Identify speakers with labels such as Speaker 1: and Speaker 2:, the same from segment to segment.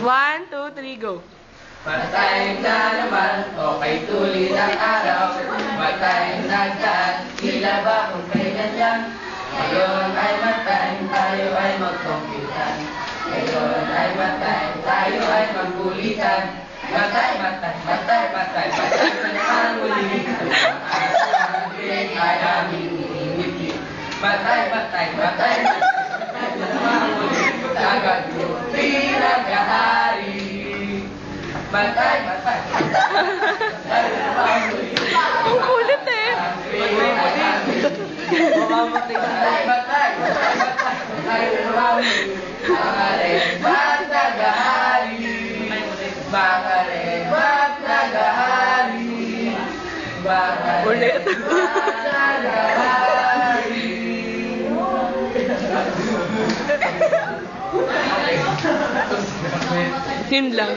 Speaker 1: 1, 2, 3, go.
Speaker 2: Matay na naman, okay tuloy ang araw. Matay nagdaan, tila ba kung kailan yan? Ngayon ay matay, tayo ay magkumpitan. Ngayon ay matay, tayo ay magkulitan. Matay, matay, matay, matay, matay, ang muli. Ang break ay aming inibig. Matay, matay, matay, matay, ang muli. Agad yung pinagahari. Matay, matay, matay, ang muli.
Speaker 1: Ang kulit eh.
Speaker 2: Mamamatay, matay, matay, matay, matay, ang muli. Mga rebat nagahari. Mga rebat nagahari. Mga rebat nagahari.
Speaker 1: Yun lang.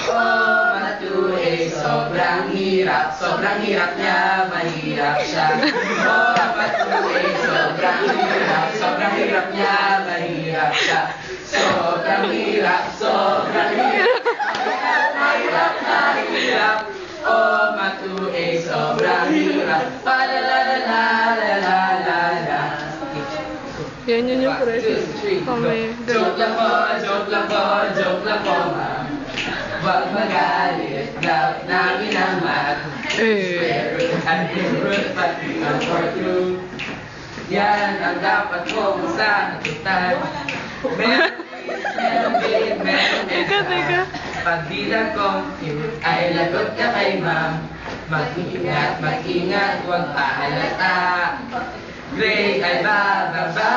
Speaker 2: Oh, matuloy, sobrang hirap niya, mahirap siya. Oh, matuloy, sobrang hirap niya, mahirap siya. Sobrang hirap, mahirap. Oh, matuloy, sobrang hirap. Pa-la-la-la-la-la-la-la.
Speaker 1: Yan yun yung precious. Kami.
Speaker 2: Joke lang po, ma'am. Huwag magalit, love namin ang mat. Pero at root, pati ang for true. Yan ang dapat mo masakitan. Meron din.
Speaker 1: Teka.
Speaker 2: Pag bilang compute ay lagot ka kay ma'am. Mag-ingat, huwag pahalata. Grade ay bababa.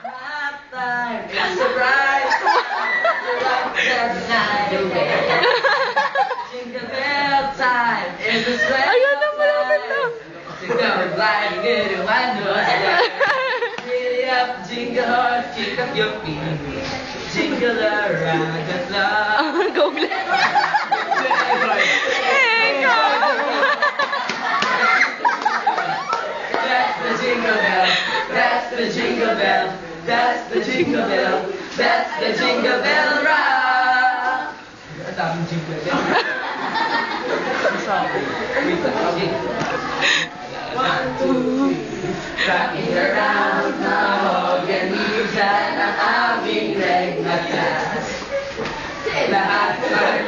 Speaker 2: Nap time is a bright. Jingle bell time is a special
Speaker 1: Ayun na, malapit na.
Speaker 2: Jingle gliding in the windows. Giddy up, jingle hard, kick up your feet. Jingle around the clock.
Speaker 1: Go, Glenn. Hey, go.
Speaker 2: That's the jingle bell. That's the jingle bell. That's the jingle bell. That's the jingle bell rock. Ang daming jingle bell. One, two, three. Rocking around mahogany dyan ang aming reg na class. Lahat parang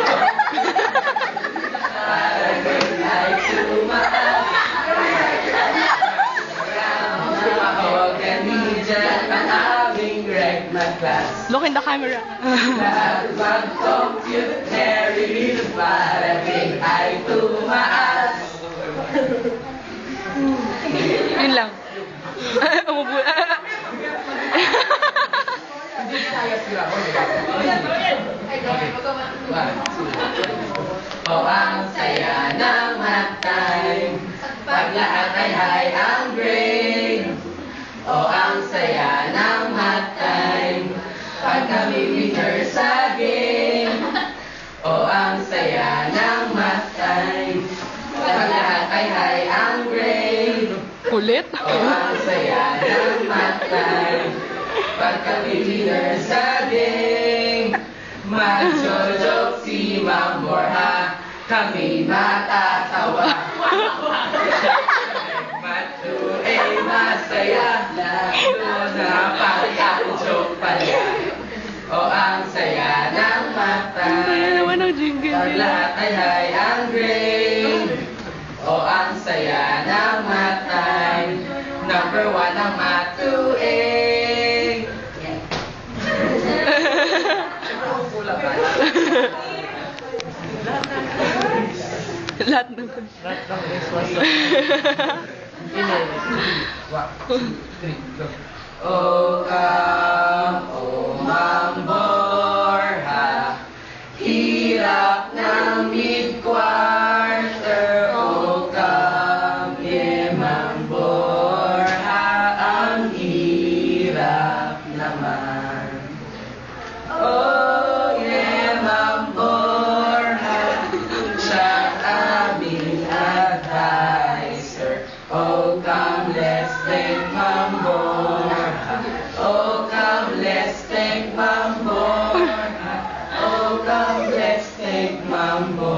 Speaker 2: ay tumaas. Around mahogany dyan ang aming reg na class.
Speaker 1: Look in the camera.
Speaker 2: Lahat mag-compute, Mary, parating ay tumaas.
Speaker 1: Yun lang. Umubo.
Speaker 2: Hindi kaya sila. O ang saya ng math time, pag lahat ay high ang grade. O ang saya ng math time, pag kami winner sa game. O ang saya ng math time, pag lahat ay high ang grade.
Speaker 1: Kulit.
Speaker 2: O ang saya ng math time, pag kami winner sa game. Mag-jojoke si Ma'am Borja, kami matatawa. Matuloy masaya, lalo na pagka-joke pala. O ang saya ng math
Speaker 1: Ang saya
Speaker 2: time,
Speaker 1: naman ng jingle.
Speaker 2: pag lahat ay high ang grade. O ang saya ng math time, number 1 ang math 2A.
Speaker 1: Lahat ng
Speaker 2: O Ma'am Borja, hirap ng mid-quarter. O Ma'am Borja, ang hirap naman. Oh yeah, Ma'am Borja, siya aming advisor. Oh Oh, come, let's take mambo. Oh, come, let's take mambo. Oh, come, let's take mambo.